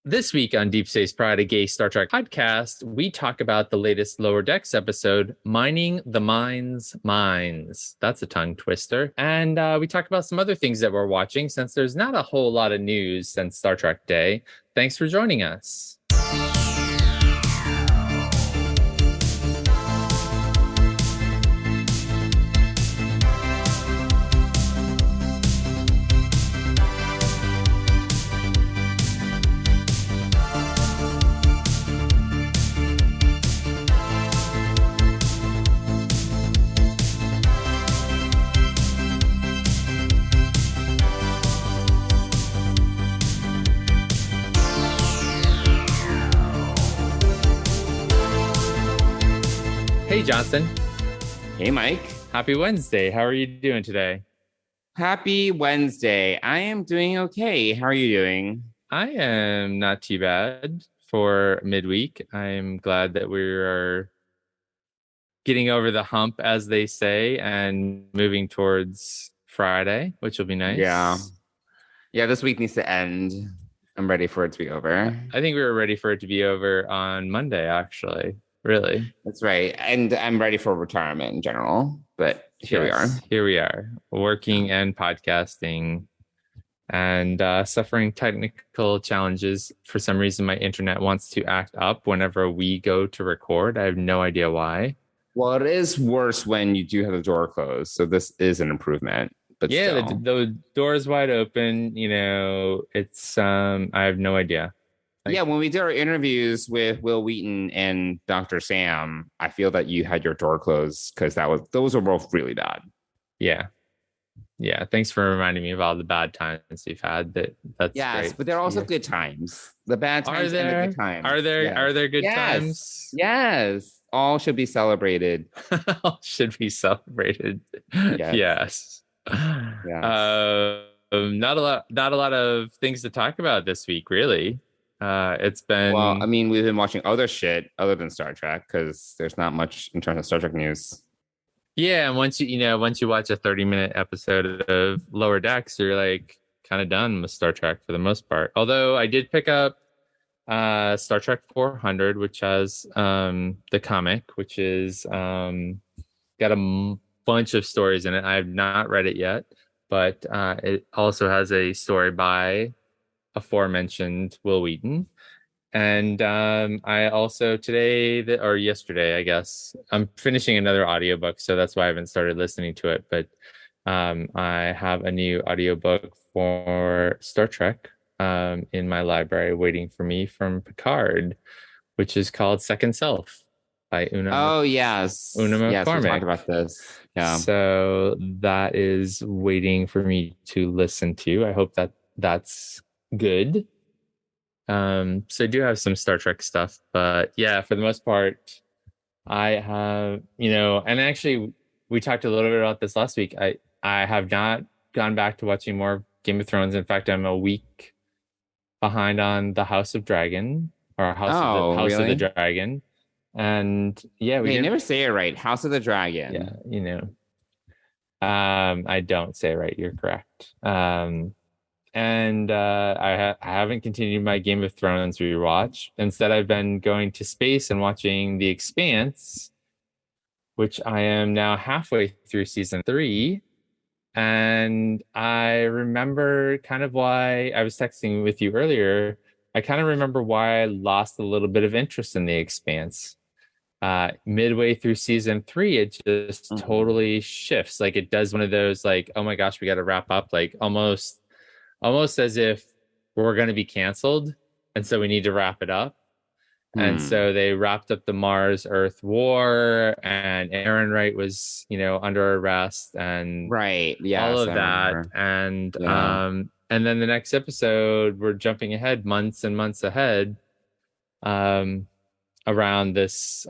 This week on Deep Space Pride, a gay Star Trek podcast, we talk about the latest Lower Decks episode, Mining the Mind's Mines. That's a tongue twister. And we talk about some other things that we're watching since there's not a whole lot of news since Star Trek Day. Thanks for joining us. Hey, Johnson. Hey, Mike. Happy Wednesday. How are you doing today? Happy Wednesday. I am doing okay. How are you doing? I am not too bad for midweek. I'm glad that we are getting over the hump, as they say, and moving towards Friday, which will be nice. Yeah, this week needs to end. I'm ready for it to be over. I think we were ready for it to be over on Monday, actually. Really? That's right. And I'm ready for retirement in general. But here we are. Here we are, working and podcasting and suffering technical challenges. For some reason, my internet wants to act up whenever we go to record. I have no idea why. Well, it is worse when you do have the door closed. So this is an improvement. But yeah, the door is wide open. You know, it's I have no idea. Yeah, when we did our interviews with Will Wheaton and Dr. Sam, I feel that you had your door closed because those were both really bad. Yeah. Thanks for reminding me of all the bad times we've had. That's great. But there are also good times. The bad times and the good times. Are there good times? Yes. All should be celebrated. All should be celebrated. Yes. Not a lot of things to talk about this week, really. It's been... Well, I mean, we've been watching other shit other than Star Trek because there's not much in terms of Star Trek news. Yeah, and once you watch a 30-minute episode of Lower Decks, you're like kind of done with Star Trek for the most part. Although I did pick up Star Trek 400, which has the comic, which is got a bunch of stories in it. I have not read it yet, but it also has a story by aforementioned Will Wheaton. And I also yesterday, I guess, I'm finishing another audiobook, so that's why I haven't started listening to it. But I have a new audiobook for Star Trek in my library waiting for me from Picard, which is called Second Self by Una. Oh, yes. Una McCormick. Yes, we talked about this. Yeah. So that is waiting for me to listen to. I hope that's good. So I do have some Star Trek stuff, but yeah, for the most part, I have, and actually we talked a little bit about this last week. I have not gone back to watching more Game of Thrones. In fact, I'm a week behind on the House of Dragon or House of the Dragon. And yeah, you never say it right. House of the Dragon. Yeah, I don't say it right. You're correct. And I haven't continued my Game of Thrones rewatch. Instead, I've been going to space and watching The Expanse, which I am now halfway through season 3. And I remember kind of why I was texting with you earlier. I kind of remember why I lost a little bit of interest in The Expanse. Midway through season 3, it just totally shifts. Like it does one of those like, oh my gosh, we got to wrap up, like almost as if we're going to be canceled. And so we need to wrap it up. And so they wrapped up the Mars Earth war and Aaron Wright was, under arrest and all of that. And, and then the next episode, we're jumping ahead months and months ahead, around this,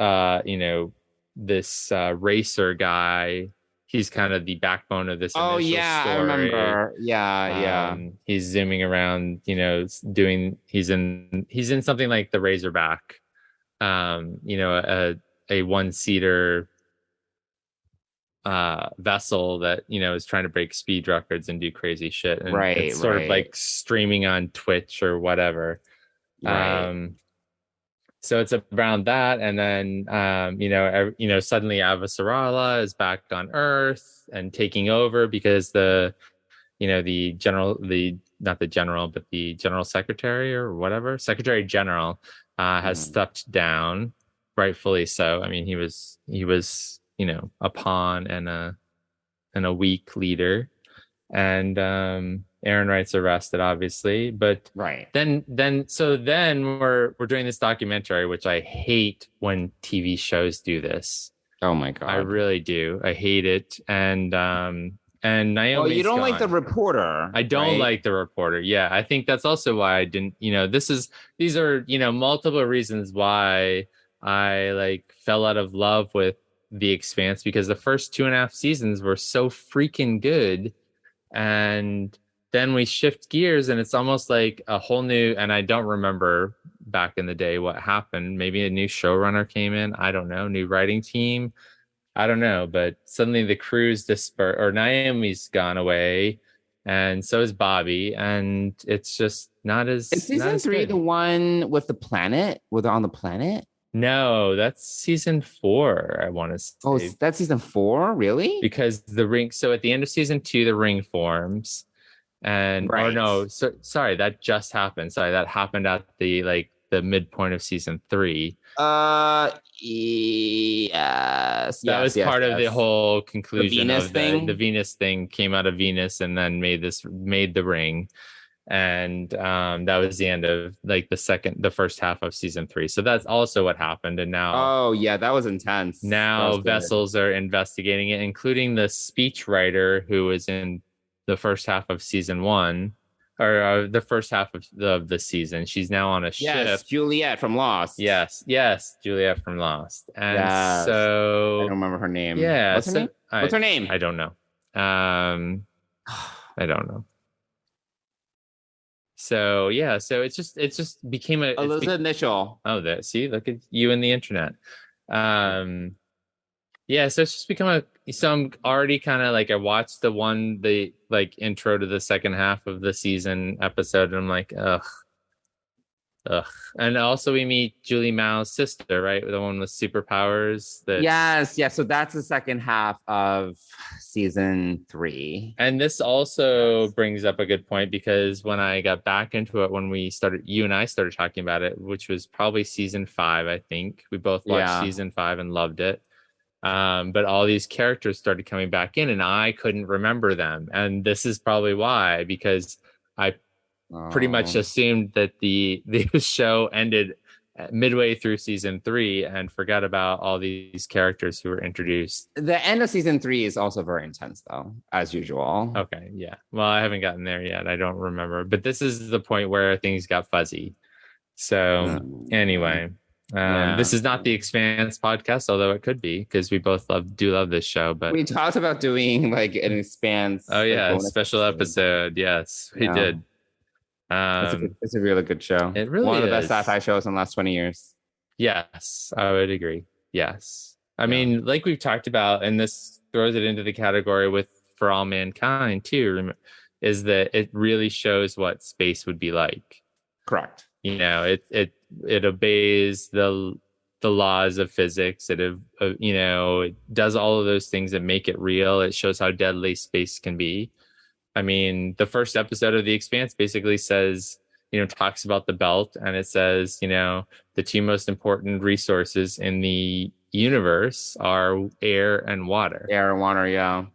this racer guy. He's kind of the backbone of this initial story. I remember. Yeah. He's zooming around, he's in something like the Razorback, a one-seater vessel that is trying to break speed records and do crazy shit, and Right, it's sort of right, like streaming on Twitch or whatever. right. So it's around that, and then suddenly Avasarala is back on Earth and taking over because the general, the not the general, but the general secretary or whatever, secretary general, has Mhm. stepped down, rightfully so. I mean, he was a pawn and a weak leader, and Aaron Wright's arrested, obviously. But Right. then we're doing this documentary, which I hate when TV shows do this. Oh my I God. really do. I hate it. And Well, you Naomi's don't like the gone. reporter, I don't right? like the reporter. Yeah, I think that's also why I didn't, these are, multiple reasons why I like fell out of love with The Expanse, because the first 2.5 seasons were so freaking good. And then we shift gears and it's almost like a whole new, and I don't remember back in the day what happened. Maybe a new showrunner came in. I don't know, new writing team. I don't know, but suddenly the crew's dispersed, or Naomi's gone away, and so is Bobby, and it's just Is not season as three the good. one with the planet? With on the planet? No, that's season 4, I want to Oh, say, that's season four, really? because the ring. So at the end of season 2, the ring forms, and or Right. no, so sorry, that just happened. Sorry, that happened at the midpoint of season 3. Yes, That yes, was yes, part of the yes. whole The conclusion Venus of the thing. Venus thing, came out of Venus and then made the ring. And that was the end of like the first half of season 3. So that's also what happened. And Oh yeah, that was intense. That now was good. vessels are investigating it, including the speech writer who was in the first half of season 1, or the first half of the season. She's now on a ship. Yes, Juliet from Lost. Yes, yes, Juliet from Lost. And Yes. I don't so, remember her name. yeah, What's her so name? What's her I name? don't know. Um, I don't know. So yeah, so it's just became a Elizabeth Mitchell. oh, that, see, look at you and the internet. Um, yeah, so it's just become so I'm already kind of like, I watched the like intro to the second half of the season episode, and I'm like, ugh. Ugh. And also we meet Julie Mao's sister, right? The one with superpowers that. Yes, yes. So that's the second half of season three. And this also Yes. brings up a good point, because when I got back into it, when you and I started talking about it, which was probably season 5, I think we both watched Yeah. season 5 and loved it. But all these characters started coming back in, and I couldn't remember them. And this is probably why, because I pretty much Oh. assumed that the show ended midway through season 3 and forgot about all these characters who were introduced. The end of season three is also very intense, though, as usual. Okay, yeah. Well, I haven't gotten there yet. I don't remember, but this is the point where things got fuzzy. So Mm, anyway, yeah. this is not the Expanse podcast, although it could be, because we both love this show. But We talked about doing like an oh expanse, like yeah, bonus special episode. episode. Yes, we Yeah. did. Um, It's a really good show. it One really of the best is. sci-fi shows in the last 20 years. Yes, I would agree. Yes. I Yeah. mean, like we've talked about, and this throws it into the category with For All Mankind too, is that it really shows what space would be like. Correct. It obeys the laws of physics. It does all of those things that make it real. It shows how deadly space can be. I mean, the first episode of The Expanse basically says, talks about the belt, and it says, the two most important resources in the universe are air and water. Air and water, yeah.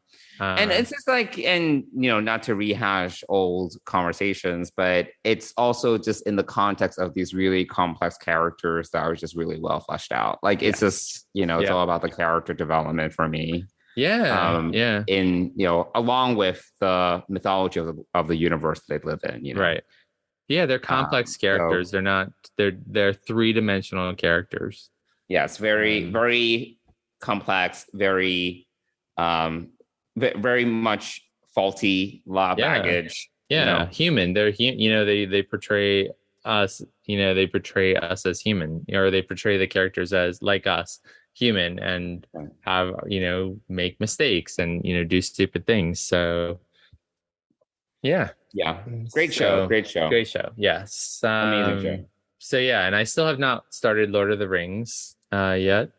And Uh, it's just like, and not to rehash old conversations, but it's also just in the context of these really complex characters that are just really well fleshed out. Like it's yes. just, it's Yeah. all about the character development for me. Yeah. Yeah. In along with the mythology of the universe they live in, Right. Yeah, they're complex So characters. They're three-dimensional characters. yes, very, Um, very complex, very very much faulty, law yeah. baggage, Yeah, human. They portray us, they portray us as human, or they portray the characters as like us, human, and have, make mistakes and, do stupid things. So yeah. Yeah. Great show. So Great show. great show. Yes. Amazing show. So yeah, and I still have not started Lord of the Rings yet.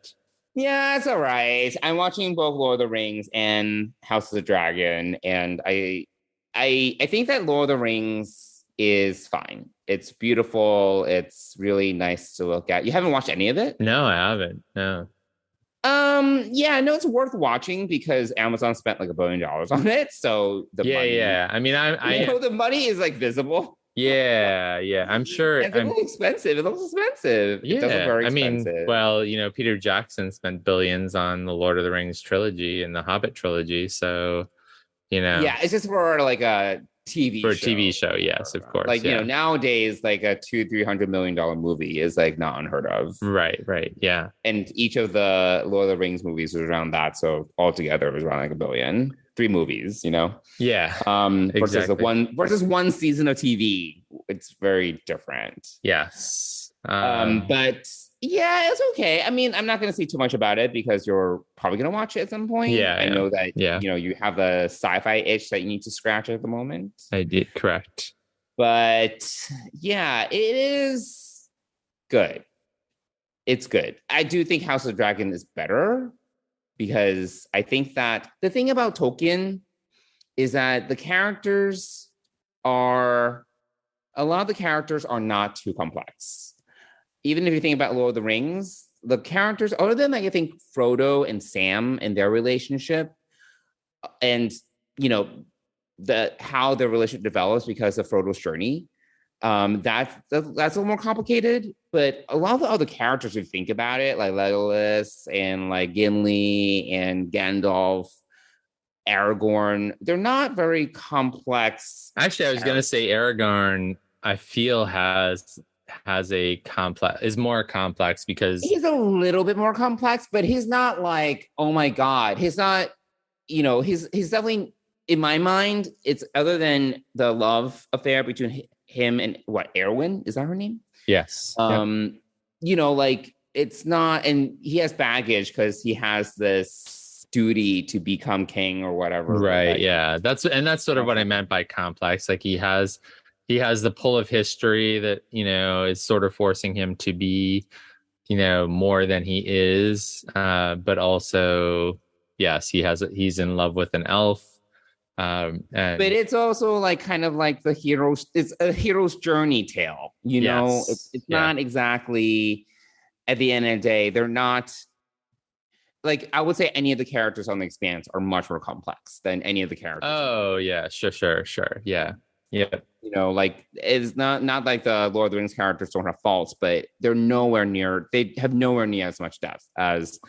Yeah, it's all right. I'm watching both Lord of the Rings and House of the Dragon, and I think that Lord of the Rings is fine. It's beautiful. It's really nice to look at. You haven't watched any of it? No, I haven't. No. Yeah, no, it's worth watching because Amazon spent like $1 billion on it. So the money, yeah. I mean, the money is like visible. Yeah. I'm sure. It's a little expensive. It looks expensive. Yeah, It does look very expensive. I mean, well, Peter Jackson spent billions on the Lord of the Rings trilogy and the Hobbit trilogy, so yeah, it's just for like a TV for show. a TV show. Yes, of course. Like nowadays, like a $200-300 million movie is like not unheard of. Right. Yeah, and each of the Lord of the Rings movies was around that, so altogether it was around like $1 billion. 3 movies, Yeah. Exactly. versus one season of TV. It's very different. Yes. But yeah, it's okay. I mean, I'm not going to say too much about it because you're probably going to watch it at some point. Yeah. I know that, you have the sci-fi itch that you need to scratch at the moment. I did, correct. But yeah, it is good. It's good. I do think House of the Dragon is better because I think that the thing about Tolkien is that a lot of the characters are not too complex. Even if you think about Lord of the Rings, the characters, other than like I think Frodo and Sam and their relationship, and how their relationship develops because of Frodo's journey, that's a little more complicated. But a lot of the other characters, if you think about it, like Legolas and like Gimli and Gandalf, Aragorn, they're not very complex. Actually, I was going to say Aragorn, I feel is more complex because he's a little bit more complex, but he's not like, oh my God, he's not, he's definitely, in my mind, it's other than the love affair between him and Erwin, is that her name? Yes. Like it's not, and he has baggage because he has this duty to become king or whatever. Right. Yeah. That's sort of what I meant by complex. Like he has the pull of history that, is sort of forcing him to be, more than he is. But also, yes, he's in love with an elf. But it's also like kind of like it's a hero's journey tale, it's not exactly, at the end of the day, they're not like, I would say any of the characters on The Expanse are much more complex than any of the characters. Oh yeah, sure. Yeah. Like it's not like the Lord of the Rings characters don't have faults, but they have nowhere near as much depth as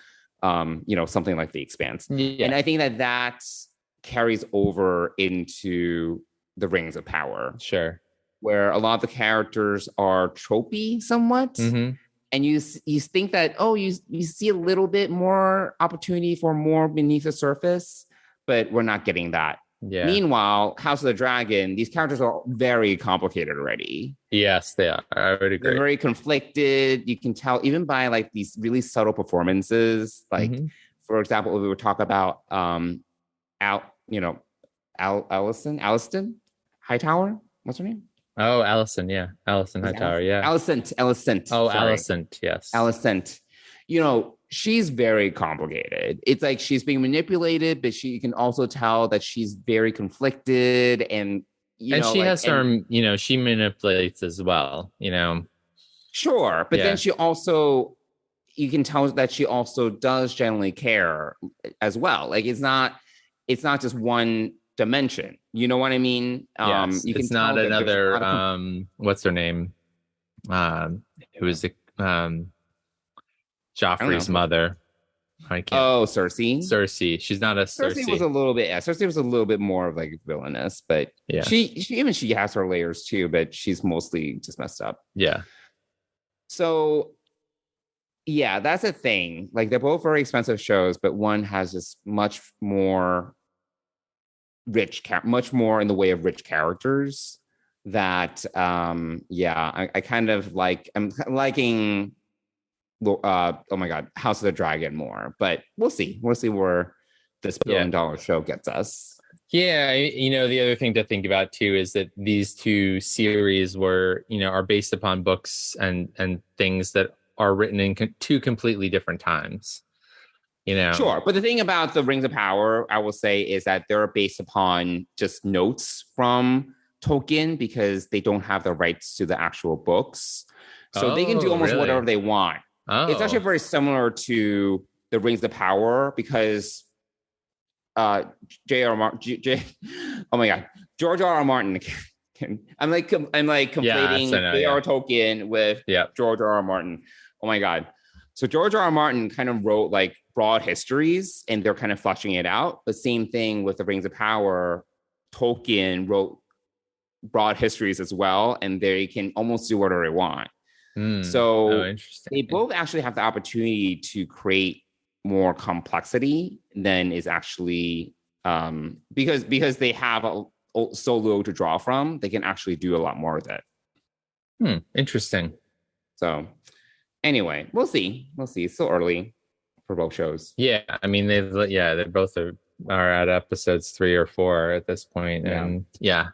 something like The Expanse. Yeah. And I think that carries over into the Rings of Power. Sure. Where a lot of the characters are tropey somewhat. Mm-hmm. And you think that, you see a little bit more opportunity for more beneath the surface, but we're not getting that. Yeah. Meanwhile, House of the Dragon, these characters are very complicated already. Yes, they are. I would agree. They're very conflicted. You can tell even by like these really subtle performances. Like, for example, if we were talking about Alliston Hightower. What's her name? Oh, Allison. Yeah, Allison Hightower. Yeah, Alicent. Oh, Alicent. Yes, Alicent. She's very complicated. It's like she's being manipulated, but you can also tell that she's very conflicted, and she has some. She manipulates as well. Sure, but then she also, you can tell that she also does generally care as well. Like it's not just one dimension. You know what I mean? Yes, you can it's not another. What's her name? Who is the Joffrey's mother? Cersei. Cersei. She's not a Cersei. Cersei was a little bit. Yeah, Cersei was a little bit more of like villainous, but she has her layers too. But she's mostly just messed up. Yeah. So, yeah, that's a thing. Like they're both very expensive shows, but one has just much more much more in the way of rich characters. that I kind of I'm liking oh my god, House of the Dragon more, but we'll see where this Yeah. billion-dollar show gets us. Yeah, the other thing to think about too is that these two series are based upon books and things that are written in two completely different times, you know. Sure, but the thing about the Rings of Power, I will say, is that they're based upon just notes from Tolkien because they don't have the rights to the actual books, so they can do Oh, almost whatever really? they want. It's actually Oh. very similar to the Rings of Power because uh J.R. Martin, oh my god, George R. R. Martin. I'm like Yes, I conflating know, yeah. J.R. Tolkien with Yeah. George R. R. Martin. Oh my god. So George R. R. Martin kind of wrote like broad histories, and they're kind of fleshing it out. The same thing with the Rings of Power. Tolkien wrote broad histories as well, and they can almost do whatever they want. Oh, So they interesting. both actually have the opportunity to create more complexity than is actually because they have so little to draw from, they can actually do a lot more with it. Interesting. So anyway, we'll see. We'll see. It's still early for both shows. Yeah, I mean they both are at episodes 3 or 4 at this point, Yeah. and yeah.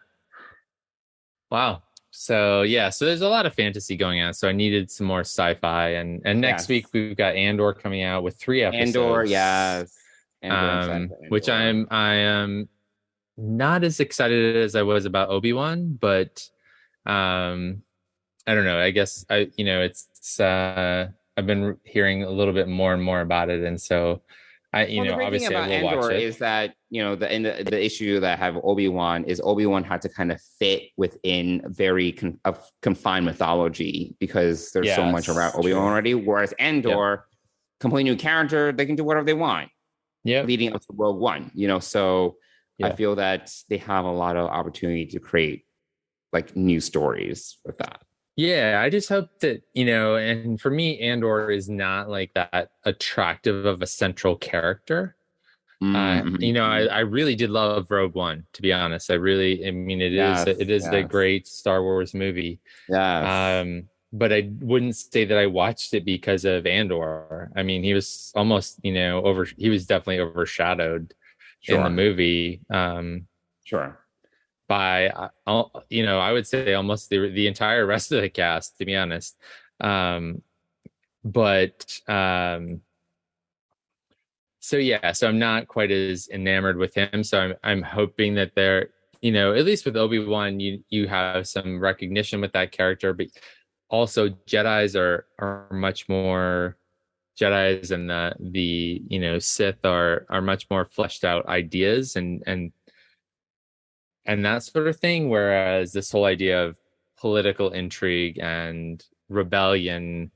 Wow. So yeah, so there's a lot of fantasy going on. So I needed some more sci-fi, and next week Yes. we've got Andor coming out with 3 episodes, Andor, yes. Andor, I'm excited for which Andor. I am not as excited as I was about Obi-Wan, but um I don't know. I guess I've been hearing a little bit more and more about it, and so Well, the great thing obviously I about will watch Andor it. is that the issue that I have Obi-Wan is Obi-Wan had to kind of fit within very confined mythology because there's so much around Yes, Obi-Wan true. already. Whereas Yep. Andor, completely new character, they can do whatever they want, Yep. leading up to Rogue One. So I Yeah. feel that they have a lot of opportunity to create like new stories with that. Yeah, I just hope that, and for me, Andor is not like that attractive of a central character. Mm-hmm. I really did love Rogue One, to be honest. I mean, it Yes, is a yes, great Star Wars movie. yes. But I wouldn't say that I watched it because of Andor. I mean, he was almost, he was definitely overshadowed in the Sure, movie. sure. By I would say almost the entire rest of the cast, to be honest. Um, but so yeah, so I'm not quite as enamored with him. So I'm hoping that they're, at least with Obi-Wan, you have some recognition with that character, but also Jedi's are much more Jedi's, and the Sith are much more fleshed out ideas and that sort of thing. Whereas this whole idea of political intrigue and rebellion,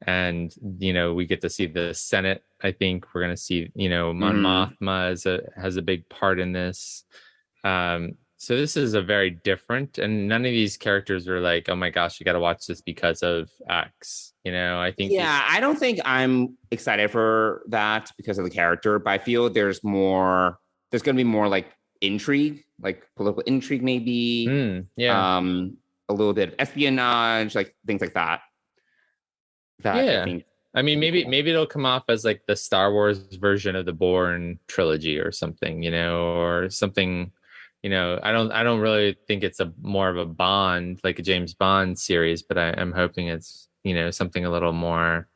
and we get to see the Senate. I think we're going to see Mon Mm-hmm. Mothma has a big part in this. So this is a very different, and none of these characters are like, oh my gosh, you got to watch this because of X. I think these. Yeah, I don't think I'm excited for that because of the character, but I feel there's going to be more like intrigue, like political intrigue, maybe, Yeah, a little bit of espionage, like things like that. That I yeah. think I mean, would be maybe cool. maybe it'll come off as like the Star Wars version of the Bourne trilogy or something, or something. I don't really think it's a more of a Bond, like a James Bond series, but I'm hoping it's something a little more.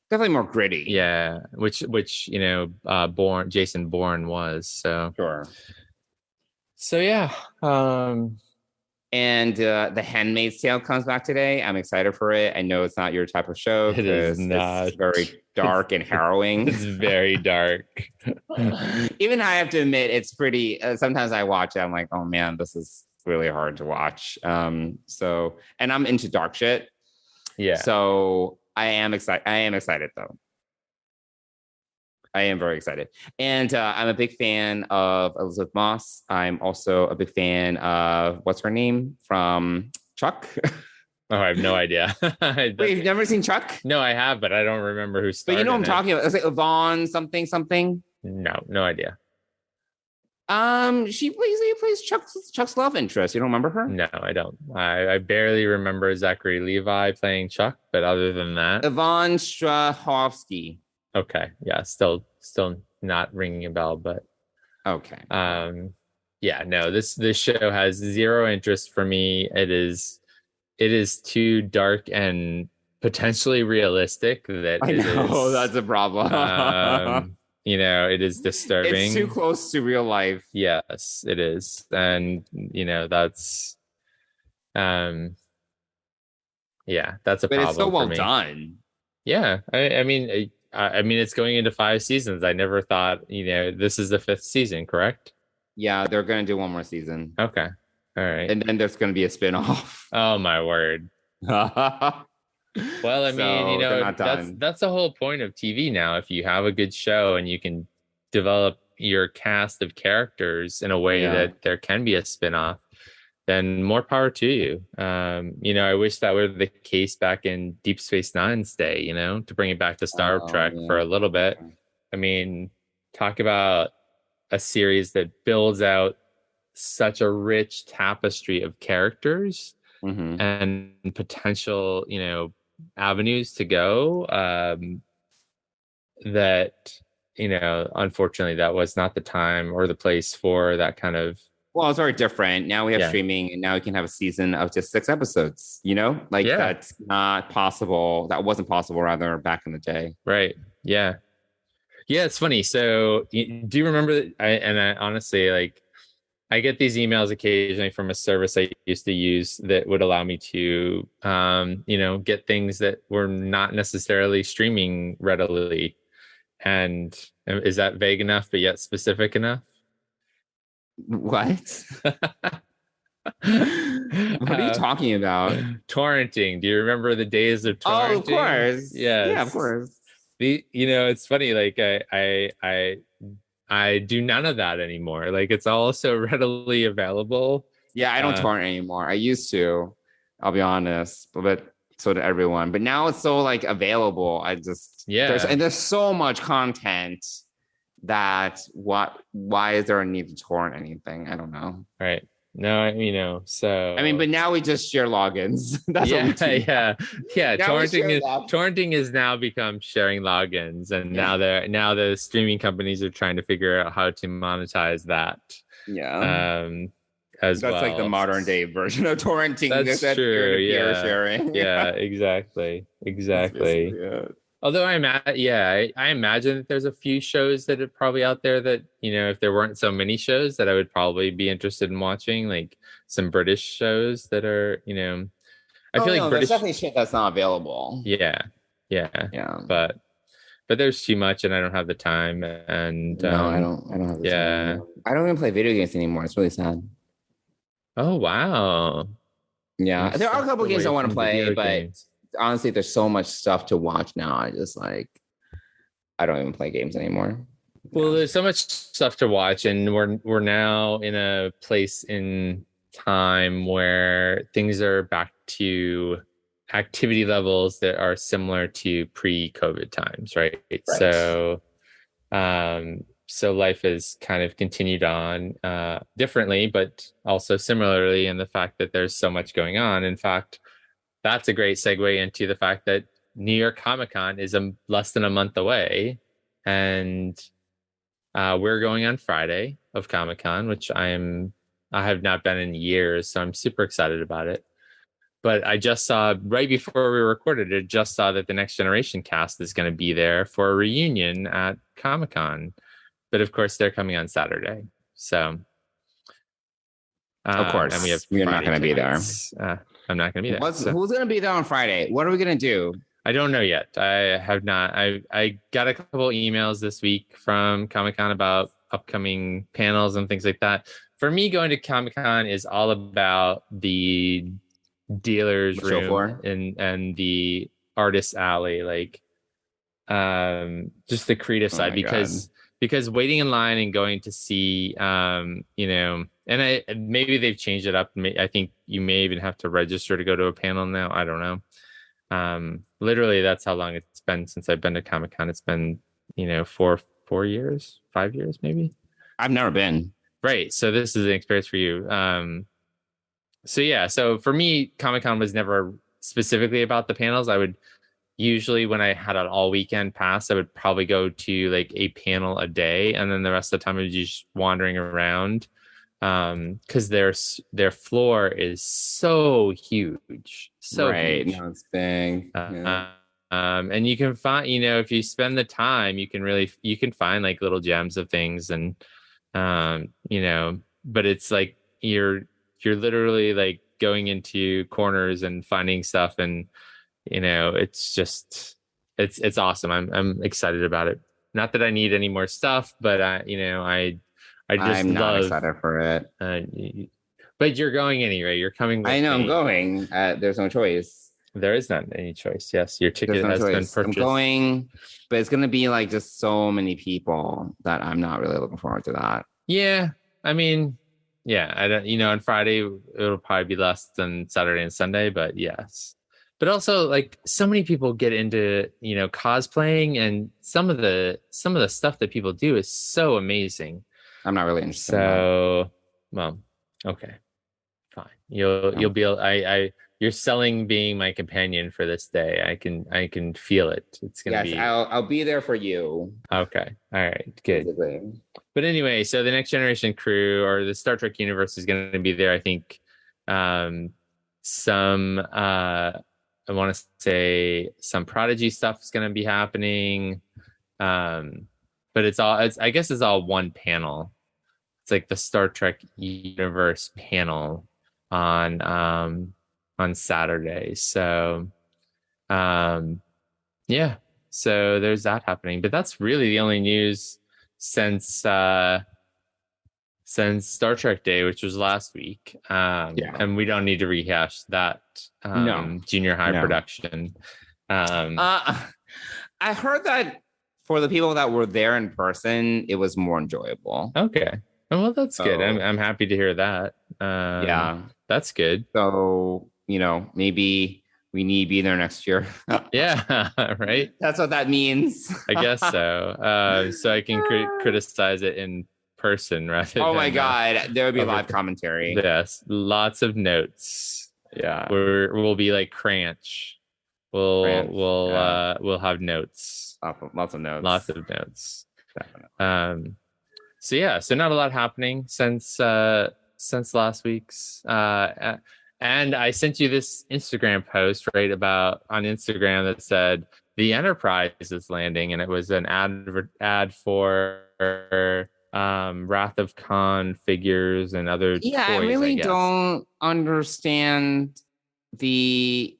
Definitely more gritty. Yeah, which Bourne Jason Bourne was. Sure. So yeah. And the Handmaid's Tale comes back today. I'm excited for it. I know it's not your type of show It is because not. it's very It's dark and it's harrowing. very dark. Even I have to admit, it's pretty. Sometimes I watch it, I'm like, oh man, this is really hard to watch. And I'm into dark shit, Yeah. so I am excited. I am excited though. I am very excited, and I'm a big fan of Elizabeth Moss. I'm also a big fan of what's her name from Chuck. Oh, I have no idea. Wait, you've never seen Chuck? No, I have, but I don't remember who But you starred know what in I'm it. talking about. It's like Yvonne something something. No, no idea. She plays Chuck's love interest. You don't remember her? No, I don't. I barely remember Zachary Levi playing Chuck, but other than that, Yvonne Strahovski. okay, yeah, still not ringing a bell, but Okay. yeah, no, this show has zero interest for me. It is too dark and potentially realistic that I it know is that's a problem. it is It's too disturbing. close to real life. Yes, it is. And that's um yeah, that's a But it's so problem for well me. done. Yeah, I mean it's going into 5 seasons. I never thought, this is the fifth season, correct? Yeah, they're gonna do one more season. Okay. All right. And then there's gonna be a spin-off. Oh my word. Well, I mean, So they're not that's done. that's the whole point of TV now. If you have a good show and you can develop your cast of characters in a way Yeah. that there can be a spin-off, then more power to you. I wish that were the case back in Deep Space Nine's day, to bring it back to Star Oh Trek for yeah. a little bit. Okay. I mean, talk about a series that builds out such a rich tapestry of characters Mm-hmm. and potential, avenues to go. That, unfortunately, that was not the time or the place for that kind of, Well, it's very different. Now we have yeah, streaming, and now we can have a season of just 6 episodes. Like yeah, that's not possible. That wasn't possible, rather, back in the day. right, yeah, yeah. It's funny. So, do you remember? I honestly, like, I get these emails occasionally from a service I used to use that would allow me to, get things that were not necessarily streaming readily. And is that vague enough, but yet specific enough? What? What are you uh, talking about? torrenting. Do you remember the days of Oh, of torrenting? course. Yeah, of Yes. course. It's funny. Like I do none of that anymore. Like it's all so readily available. Yeah, I don't Uh, torrent anymore. I used to, I'll be honest, but so did everyone. But now it's so like available. yeah, There's so much content that why is there a need to torrent anything? I don't know. right. No, I mean, so but now we just share logins. That's what we yeah, do now. yeah. Now we Torrenting share is logins. torrenting is now become sharing logins, and Yeah. now the streaming companies are trying to figure out how to monetize that, Yeah. um, as That's like the well. modern day version of torrenting. There's That's that true. peer-to-peer Yeah, sharing. yeah. Exactly, That's exactly. basically it. Although I imagine that there's a few shows that are probably out there that, if there weren't so many shows that I would probably be interested in watching, like some British shows that are, I Oh feel like no, there's British, definitely shit that's not available. yeah, yeah, Yeah. but there's too much and I don't have the time and No, I don't have the time yeah. anymore. I don't even play video games anymore. It's really sad. Oh wow. Yeah. You've There are a stepped couple games I away want to from play, video but games. honestly, there's so much stuff to watch now. I don't even play games anymore. Well, Yeah. there's so much stuff to watch, and we're now in a place in time where things are back to activity levels that are similar to pre-COVID times, right? Right. So life has kind of continued on differently, but also similarly in the fact that there's so much going on. In fact, that's a great segue into the fact that New York Comic Con is less than a month away, and we're going on Friday of Comic Con, which I have not been in years, so I'm super excited about it. But I just saw right before we recorded it, just saw that the Next Generation cast is going to be there for a reunion at Comic Con. But of course, they're coming on Saturday, so Of and we have course, we're not Friday going to be there. tickets. I'm not going to be there, so Who's going to be there on Friday? What are we going to do? I don't know yet. I have not. I got a couple emails this week from Comic Con about upcoming panels and things like that. For me, going to Comic Con is all about the dealer's The show room floor? and the artist alley, like just the creative Oh side, my God. because waiting in line and going to see and I maybe they've changed it up. I think you may even have to register to go to a panel now. I don't know. Literally that's how long it's been since I've been to Comic Con. It's been 4 years, 5 years maybe. I've never been. Right. So this is an experience for you. So yeah, so for me, Comic-Con was never specifically about the panels. I would usually, when I had an all weekend pass, I would probably go to like a panel a day, and then the rest of the time I was just wandering around. Because their floor is so huge, so Right. huge. No, it's big. Yeah. And you can find, if you spend the time, you can find like little gems of things, and but it's like you're literally like going into corners and finding stuff, and it's just it's awesome. I'm excited about it. Not that I need any more stuff, but I just I'm not love. excited for it. Uh, but you're going anyway. You're coming I with know I'm me. going. There's no choice. There is not any choice. Yes, your There's ticket no has been choice. I'm purchased. going, but it's gonna be like just so many people that I'm not really looking forward to that. Yeah, I mean, yeah, I don't. On Friday it'll probably be less than Saturday and Sunday, but yes. But also, like, so many people get into cosplaying, and some of the stuff that people do is so amazing. I'm not really interested in that. So, well, okay. Fine. You'll No. be you're selling being my companion for this day. I can feel it. It's gonna Yes, be I'll be there for you, okay. All right, good. basically. But anyway, so the next generation crew or the Star Trek universe is gonna be there. I think some I want to say some Prodigy stuff is gonna be happening. But it's I guess it's all one panel. It's like the Star Trek universe panel on Saturday. So um yeah. So there's that happening. But that's really the only news since Star Trek Day, which was last week. Yeah. And we don't need to rehash that No. junior high No. production. Um I heard that for the people that were there in person, it was more enjoyable. okay. Oh, well, that's good. I'm So I'm happy to hear that. yeah. That's good. So, maybe we need to be there next year. Yeah, right. That's what that means. I guess so. So I can criticize it in person rather Oh my than God. There would be over live commentary. yes, lots of notes. Yeah. We'll be like Cranch. We'll French. we'll Yeah. we'll have notes. Lots of notes. Lots of notes. Definitely. So yeah, so not a lot happening since last week's and I sent you this Instagram post right about on Instagram that said the Enterprise is landing, and it was an ad for Wrath of Khan figures and other Yeah, toys, I really guess. don't understand the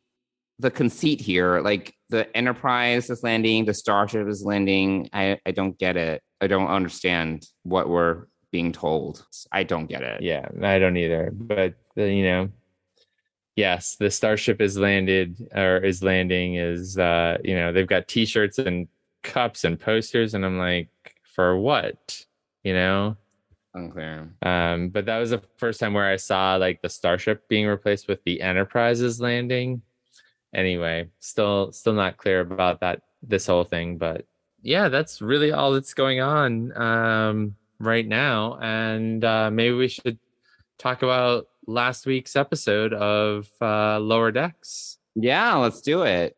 conceit here. Like the Enterprise is landing, the Starship is landing. I don't get it. I don't understand what we're being told. I don't get it. Yeah, I don't either. But yes, the Starship is landed or is landing. Is they've got T-shirts and cups and posters, and I'm like, for what? Unclear. But that was the first time where I saw like the Starship being replaced with the Enterprise's landing. Anyway, still not clear about this whole thing, but yeah, that's really all that's going on right now. And maybe we should talk about last week's episode of Lower Decks. Yeah, let's do it.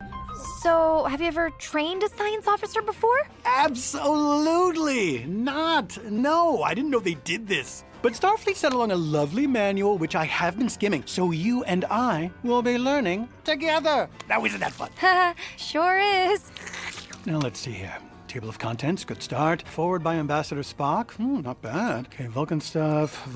So, have you ever trained a science officer before? Absolutely not. No, I didn't know they did this. But Starfleet sent along a lovely manual which I have been skimming, so you and I will be learning together. Now, isn't that fun? Sure is. Now, let's see here. Table of contents, good start. Forward by Ambassador Spock. Not bad. Okay, Vulcan stuff.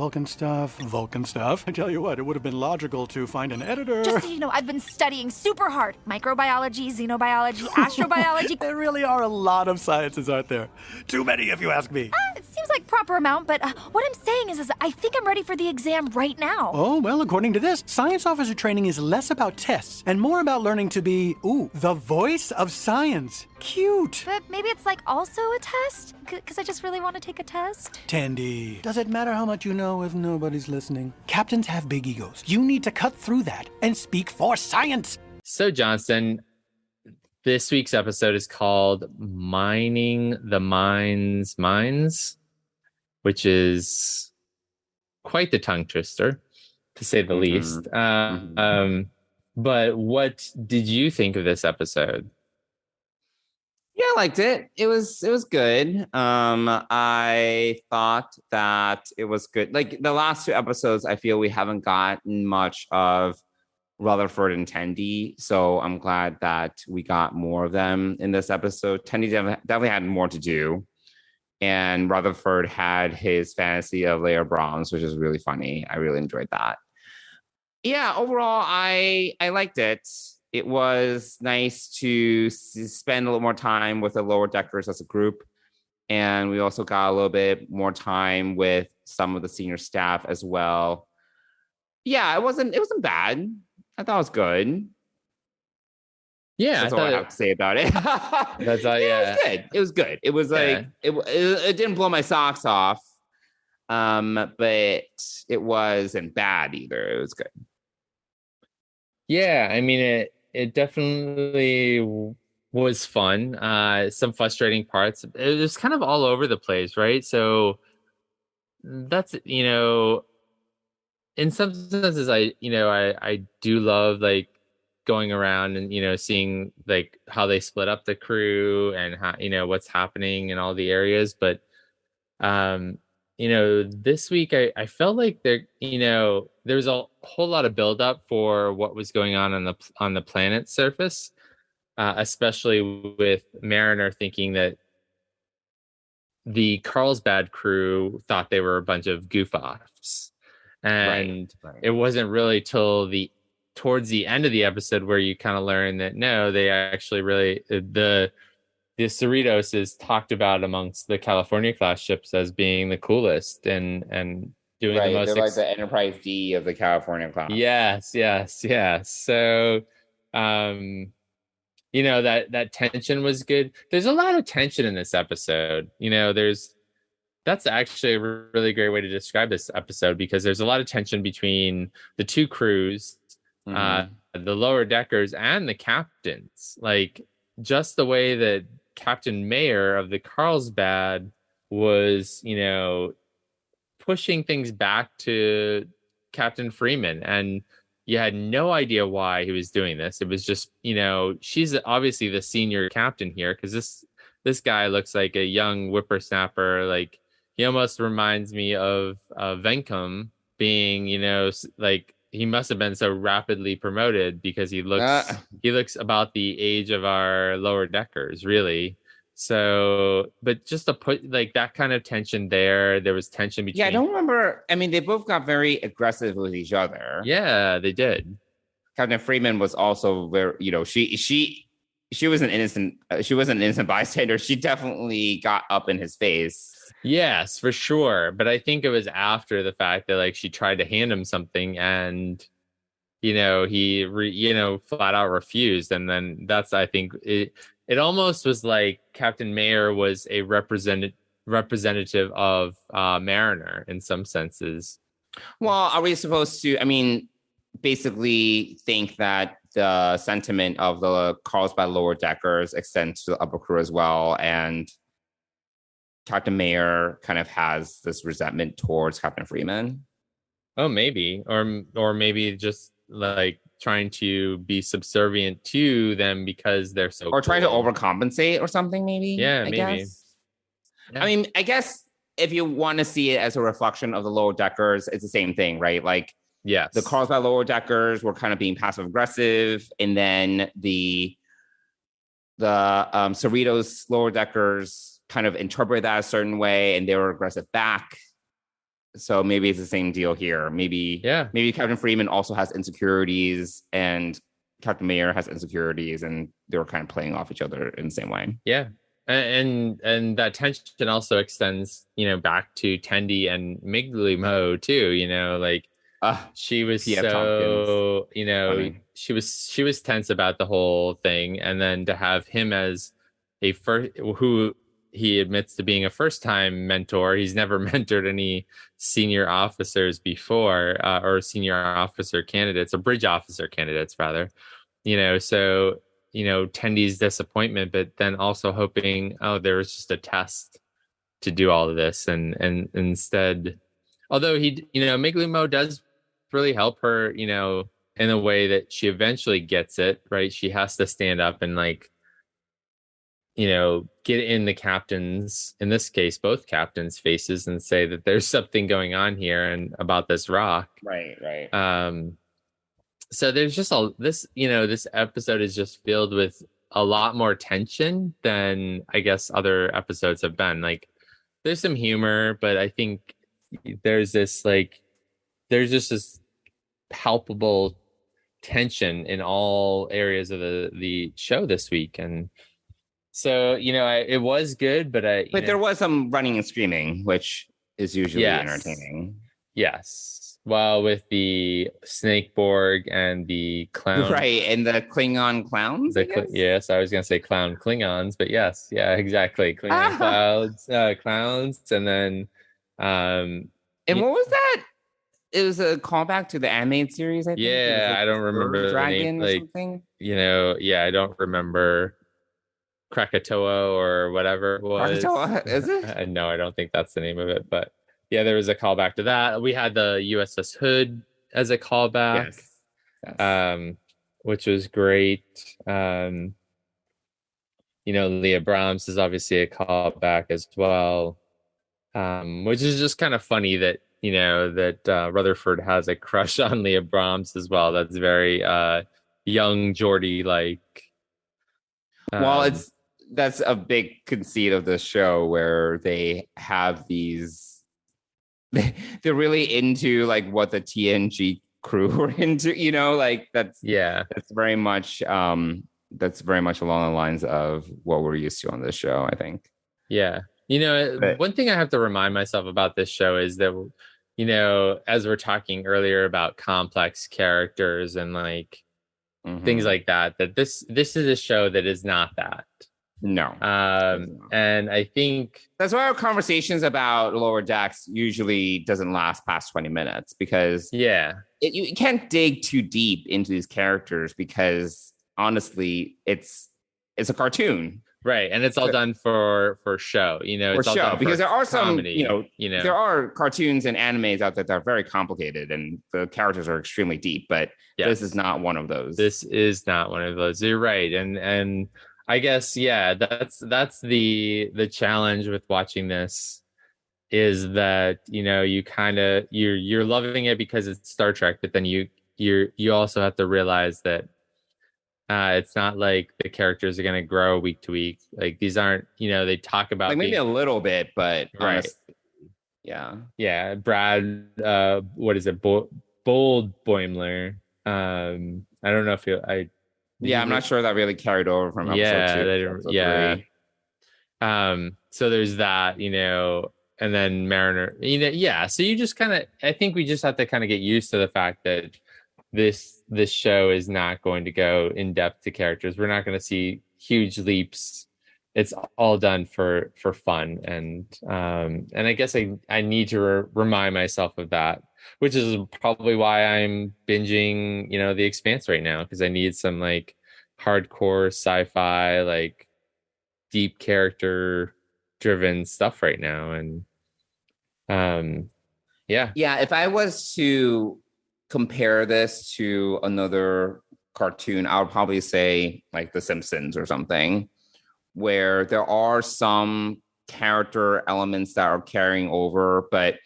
I tell you what, it would have been logical to find an editor. Just so you know, I've been studying super hard. Microbiology, xenobiology, astrobiology. There really are a lot of sciences, aren't there? Too many, if you ask me. It seems like proper amount, but what I'm saying is I think I'm ready for the exam right now. Oh, well, according to this, science officer training is less about tests and more about learning to be, the voice of science. Cute. But maybe it's like also a test? Because I just really want to take a test. Tendi, does it matter how much you know if nobody's listening? Captains have big egos. You need to cut through that and speak for science. So, Johnson, this week's episode is called Mining the Mind's Mines, which is quite the tongue twister, to say the Mm-hmm. least. Mm-hmm. But what did you think of this episode? Yeah, I liked it. It was good. I thought that it was good. Like the last two episodes, I feel we haven't gotten much of Rutherford and Tendi, so I'm glad that we got more of them in this episode. Tendi definitely had more to do, and Rutherford had his fantasy of Layer Bronze, which is really funny. I really enjoyed that. Yeah, overall, I liked it. It was nice to spend a little more time with the lower deckers as a group, and we also got a little bit more time with some of the senior staff as well. Yeah, it wasn't bad. I thought it was good. Yeah, I That's all I thought have to say about it. that's all. Yeah, it Yeah, was good. It was good. It was yeah, like it didn't blow my socks off, but it wasn't bad either. It was good. yeah. I mean, it definitely was fun. Some frustrating parts. It was kind of all over the place, right? So that's, in some senses, I do love like going around and seeing like how they split up the crew and how what's happening in all the areas. But this week I felt like there was a whole lot of buildup for what was going on the planet's surface, especially with Mariner thinking that the Carlsbad crew thought they were a bunch of goof offs. Right. And Right. it wasn't really till towards the end of the episode where you kind of learn that no, they actually really the Cerritos is talked about amongst the California class ships as being the coolest and doing the Right. most They're like the Enterprise D of the California class. yes. So that tension was good. There's a lot of tension in this episode. That's actually a really great way to describe this episode because there's a lot of tension between the two crews, Mm-hmm. the lower deckers and the captains. Like just the way that Captain Mayer of the Carlsbad was, pushing things back to Captain Freeman, and you had no idea why he was doing this. It was just, she's obviously the senior captain here because this guy looks like a young whippersnapper. Like he almost reminds me of Venkum being, like he must have been so rapidly promoted because he looks about the age of our lower deckers, really. So, but just to put like that kind of tension there was tension Yeah, I between. don't remember. I mean, they both got very aggressive with each other. Yeah, they did. Captain Freeman was also very, she was an innocent. She was an innocent bystander. She definitely got up in his face. Yes, for sure. But I think it was after the fact that like she tried to hand him something and flat out refused, and then that's I think it almost was like Captain Mayer was a representative of Mariner in some senses. Well, are we supposed to? I mean, basically think that the sentiment of the Carlsbad lower deckers extends to the upper crew as well, and Captain Mayer kind of has this resentment towards Captain Freeman. Oh, maybe, or maybe just like trying to be subservient to them because they're so or trying to cool. overcompensate or something, maybe. Yeah, I maybe. guess. Yeah. I mean, I guess if you want to see it as a reflection of the lower deckers, it's the same thing, right? Like, yes, the Carlsbad lower deckers were kind of being passive aggressive, and then the Cerritos lower deckers kind of interpret that a certain way, and they were aggressive back. So maybe it's the same deal here. Maybe Captain Freeman also has insecurities, and Captain Mayer has insecurities, and they were kind of playing off each other in the same way. Yeah. And that tension also extends, back to Tendi and Miggly Mo too, like she was P.F. so, Funny. she was tense about the whole thing. And then to have him as who he admits to being a first time mentor. He's never mentored any senior officers before, or senior officer candidates, or bridge officer candidates rather, so Tendi's disappointment, but then also hoping, oh, there was just a test to do all of this, and instead, Although Miglumo does really help her, in a way that she eventually gets it, right? She has to stand up and like, get in the captain's, in this case, both captains' faces and say that there's something going on here and about this rock. Right, right. So there's just this episode is just filled with a lot more tension than I guess other episodes have been. Like there's some humor, but I think there's just this palpable tension in all areas of the show this week. And so, it was good, but there was some running and screaming, which is usually yes, entertaining. Yes. Well, with the Snake Borg and the clown. Right, and the Klingon Clowns, yes, I was going to say clown Klingons, but yes, yeah, exactly. Klingon clowns, and then... and what was that? It was a callback to the Handmaid series, I think. Yeah, I don't remember Dragon the name. Or something. I don't remember Krakatoa or whatever it was. Krakatoa, is it? No, I don't think that's the name of it, but yeah, there was a callback to that. We had the USS Hood as a callback, yes. Which was great. Leah Brahms is obviously a callback as well, which is just kind of funny that Rutherford has a crush on Leah Brahms as well. That's very young Geordie like. Well, that's a big conceit of the show where they have these. They're really into like what the TNG crew were into, that's very much along the lines of what we're used to on this show, I think. Yeah. One thing I have to remind myself about this show is that, as we're talking earlier about complex characters and like things like that this is a show that is not that. No. And I think that's why our conversations about Lower Decks usually doesn't last past 20 minutes because you can't dig too deep into these characters because honestly, it's a cartoon. Right. And it's all done for show, it's all done because there are comedy, some, there are cartoons and animes out there that are very complicated and the characters are extremely deep, but this is not one of those. This is not one of those. You're right. And I guess, that's the challenge with watching this is that, you kind of, you're loving it because it's Star Trek, but then you also have to realize that it's not like the characters are going to grow week to week. Like these aren't, they talk about like maybe a little bit, but right. Honestly, yeah. Brad, what is it? Bold Boimler. I don't know if I'm not sure that really carried over from episode 2. So there's that, and then Mariner, so you just kind of, I think we just have to kind of get used to the fact that this show is not going to go in depth to characters. We're not going to see huge leaps. It's all done for fun. And I guess I need to remind myself of that, which is probably why I'm binging, The Expanse right now, because I need some like hardcore sci-fi, like deep character driven stuff right now. And if I was to compare this to another cartoon, I would probably say like The Simpsons or something, where there are some character elements that are carrying over, but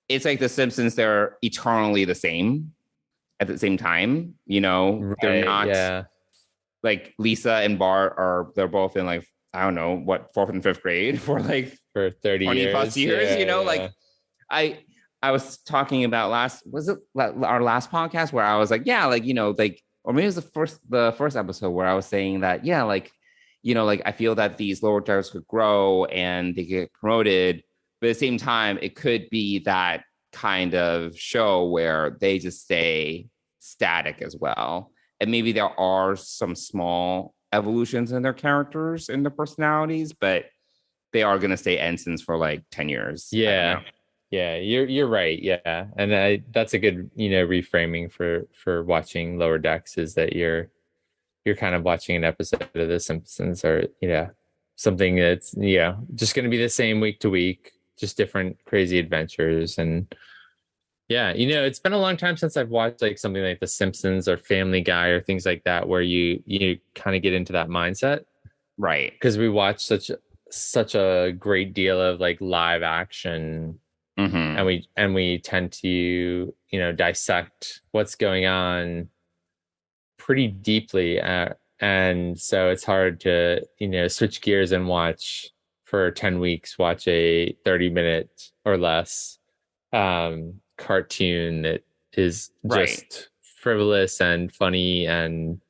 it's like The Simpsons, they're eternally the same at the same time, they're not like Lisa and Bart they're both in like, I don't know, what, 4th and 5th grade for 30 20 plus years, I was talking about our last podcast where I was like, or maybe it was the first episode where I was saying that, I feel that these lower decks could grow and they get promoted, but at the same time, it could be that kind of show where they just stay static as well. And maybe there are some small evolutions in their characters and their personalities, but they are going to stay ensigns for like 10 years. Yeah, you're right. Yeah. And that's a good, reframing for watching Lower Decks is that you're kind of watching an episode of The Simpsons or, something that's, just going to be the same week to week, just different crazy adventures. And Yeah, it's been a long time since I've watched like something like The Simpsons or Family Guy or things like that where you kind of get into that mindset Right. because we watch such a great deal of like live action and Mm-hmm. we tend to dissect what's going on pretty deeply and so it's hard to switch gears and watch for 10 weeks watch a 30-minute or less cartoon that is Right. just frivolous and funny and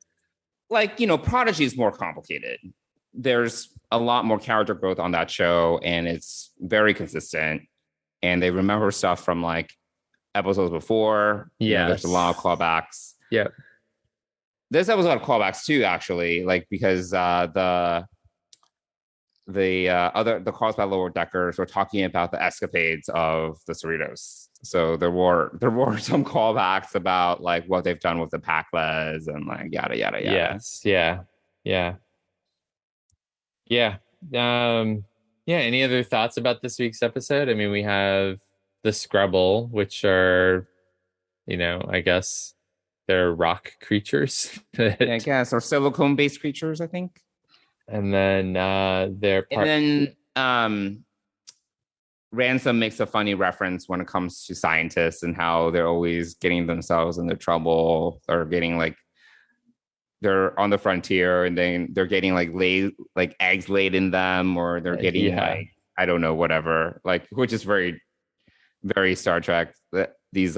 Like, Prodigy is more complicated. There's a lot more character growth on that show, and it's very consistent. And they remember stuff from like episodes before. There's a lot of yes. callbacks. Yeah. This episode had callbacks too, actually, like because the calls by lower deckers were talking about the escapades of the Cerritos. So there were some callbacks about like what they've done with the Paclas and like yada yada yada. Yes. Yeah. Yeah. Yeah. Yeah. Any other thoughts about this week's episode? I mean, we have the Scrabble, which are, I guess they're rock creatures. Yeah, I guess, or silicone-based creatures, I think. And then they're and then Ransom makes a funny reference when it comes to scientists and how they're always getting themselves into trouble or getting like they're on the frontier and then they're getting like eggs laid in them or they're getting like I don't know whatever like which is very very Star Trek. These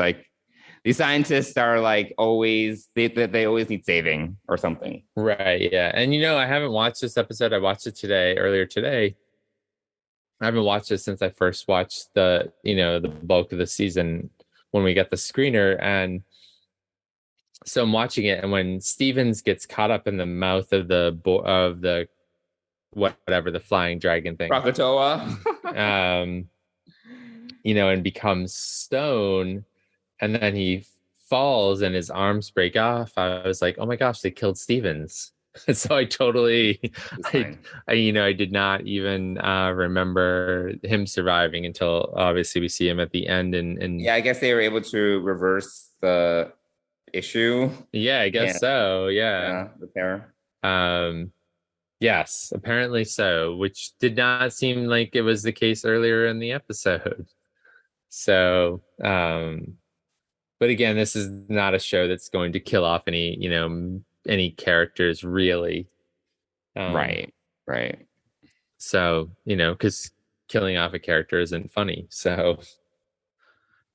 scientists are like always they always need saving or something. Right. Yeah. And I haven't watched this episode. I watched it earlier today. I haven't watched it since I first watched the bulk of the season when we got the screener. And so I'm watching it. And when Stevens gets caught up in the mouth of the whatever, the flying dragon thing, Krakatoa, and becomes stone, and then he falls and his arms break off, I was like, oh my gosh, they killed Stevens. So I totally, I did not even remember him surviving until obviously we see him at the end. And yeah, I guess they were able to reverse the issue. Yeah, I guess so. Yeah. Repair. Yes, apparently so, which did not seem like it was the case earlier in the episode. So, but again, this is not a show that's going to kill off any characters really. Right. So, because killing off a character isn't funny. So,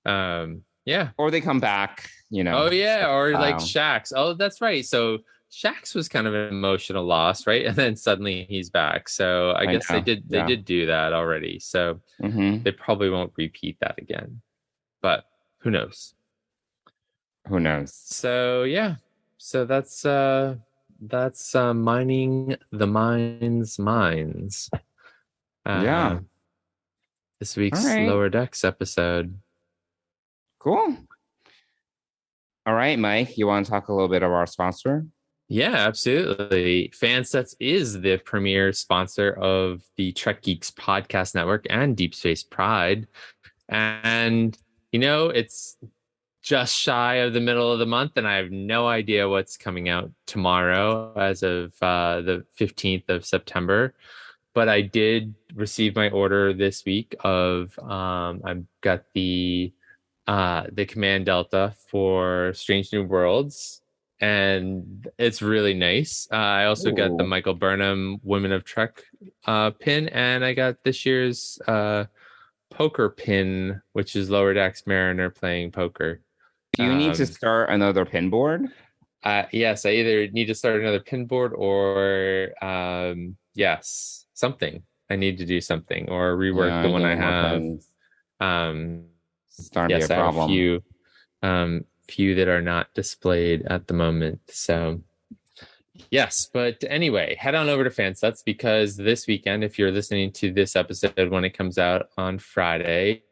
yeah. Or they come back, Oh yeah, or like Shax. Oh, that's right. So Shax was kind of an emotional loss, right? And then suddenly he's back. So I guess they did do that already. So they probably won't repeat that again. But who knows? So yeah. So that's mining the mines. This week's Lower Decks episode. Cool. All right, Mike, you want to talk a little bit about our sponsor? Yeah, absolutely. Fansets is the premier sponsor of the Trek Geeks podcast network and Deep Space Pride. And, it's just shy of the middle of the month, and I have no idea what's coming out tomorrow as of the 15th of September. But I did receive my order this week of, I've got the Command Delta for Strange New Worlds, and it's really nice. I also got the Michael Burnham Women of Trek pin, and I got this year's poker pin, which is Lower Decks Mariner playing poker. Do you need to start another pin board? Yes, I either need to start another pin board or yes, something. I need to do something or rework the one I have. It's starting to be a problem. I have a few that are not displayed at the moment. So yes, but anyway, head on over to Fansets because this weekend, if you're listening to this episode when it comes out on Friday,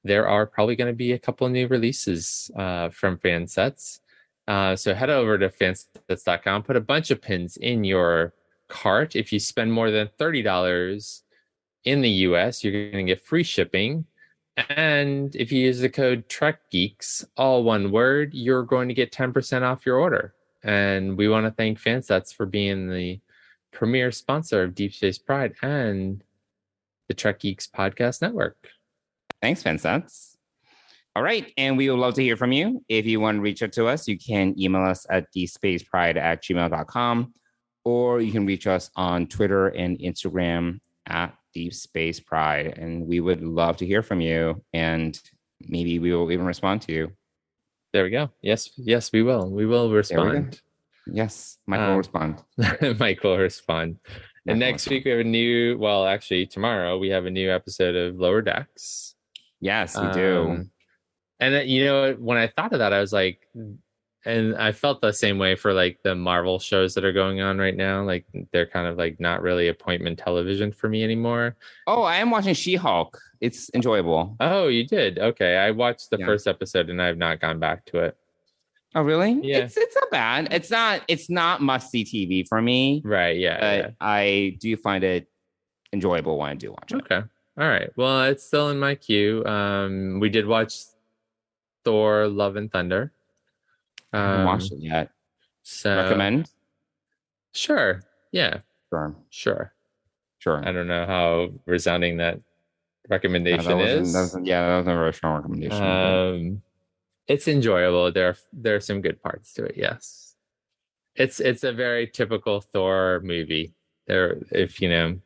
there are probably going to be a couple of new releases from Fansets. So head over to fansets.com, put a bunch of pins in your cart. If you spend more than $30 in the US, you're going to get free shipping. And if you use the code Trek Geeks, all one word, you're going to get 10% off your order. And we want to thank Fansets for being the premier sponsor of Deep Space Pride and the Trek Geeks Podcast Network. Thanks, Fansets. All right. And we would love to hear from you. If you want to reach out to us, you can email us at deepspacepride@gmail.com, or you can reach us on Twitter and Instagram at Deep Space Pride. And we would love to hear from you. And maybe we will even respond to you. There we go. Yes, we will. We will respond. Yes, Mike will respond. Mike will respond. And next week we have a new, well, actually tomorrow we have a new episode of Lower Decks. Yes, we do. And you know, when I thought of that, I was like, and I felt the same way for like the Marvel shows that are going on right now. Like they're kind of like not really appointment television for me anymore. Oh, I am watching She-Hulk. It's enjoyable. Oh, you did? Okay. I watched the first episode and I have not gone back to it. Oh, really? Yeah. It's not bad. It's not must-see TV for me. Right, yeah. But I do find it enjoyable when I do watch it. Okay. All right. Well, it's still in my queue. We did watch Thor: Love and Thunder. I haven't watched it yet. So recommend? Sure. Yeah. Sure. I don't know how resounding that recommendation is. That was a very strong recommendation. It's enjoyable. There are some good parts to it. Yes. It's a very typical Thor movie. If you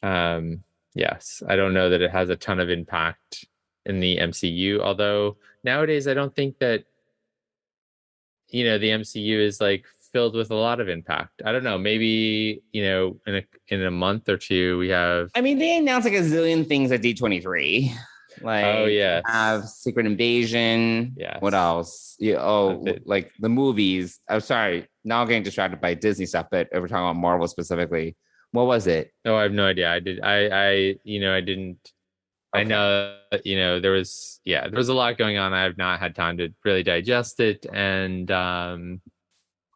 know. Yes. I don't know that it has a ton of impact in the MCU, although nowadays I don't think that the MCU is like filled with a lot of impact. I don't know, maybe in a month or two we have, I mean, they announced like a zillion things at D23, like have Secret Invasion. What else? Like the movies. I'm sorry, now I'm getting distracted by Disney stuff, but we're talking about Marvel specifically. What was it? Oh, I have no idea. I didn't. Okay. I know, there was a lot going on. I have not had time to really digest it. And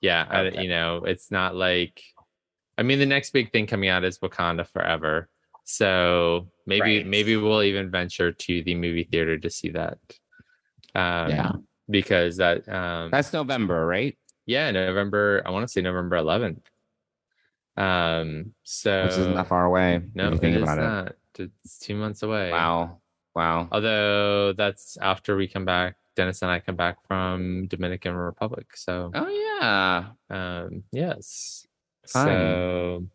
it's not like, I mean, the next big thing coming out is Wakanda Forever. So maybe we'll even venture to the movie theater to see that. Because that's November, right? Yeah, November. I want to say November 11th. So which isn't that far away. No, it is not. It's 2 months away. Wow. Although that's after we come back. Dennis and I come back from Dominican Republic. So. Oh yeah. Yes. Fine. So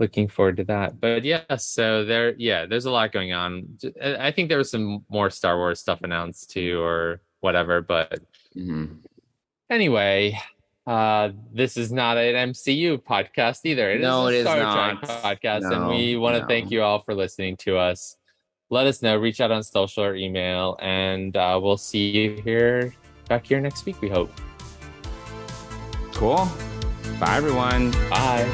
looking forward to that. But so there's a lot going on. I think there was some more Star Wars stuff announced too, or whatever. But anyway. This is not an MCU podcast either. It is a Star Trek podcast, and we want to thank you all for listening to us. Let us know. Reach out on social or email, and we'll see you back here next week, we hope. Cool. Bye, everyone. Bye.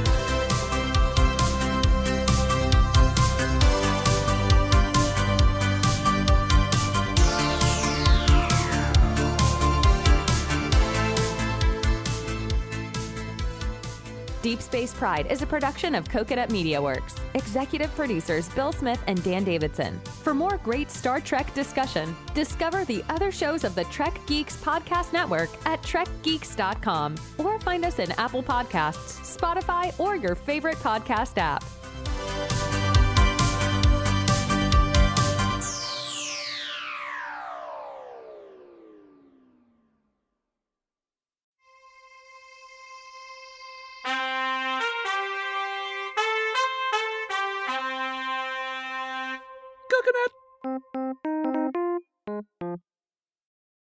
Deep Space Pride is a production of Coconut Media Works. Executive producers Bill Smith and Dan Davidson. For more great Star Trek discussion, discover the other shows of the Trek Geeks Podcast Network at trekgeeks.com, or find us in Apple Podcasts, Spotify, or your favorite podcast app. Coconut.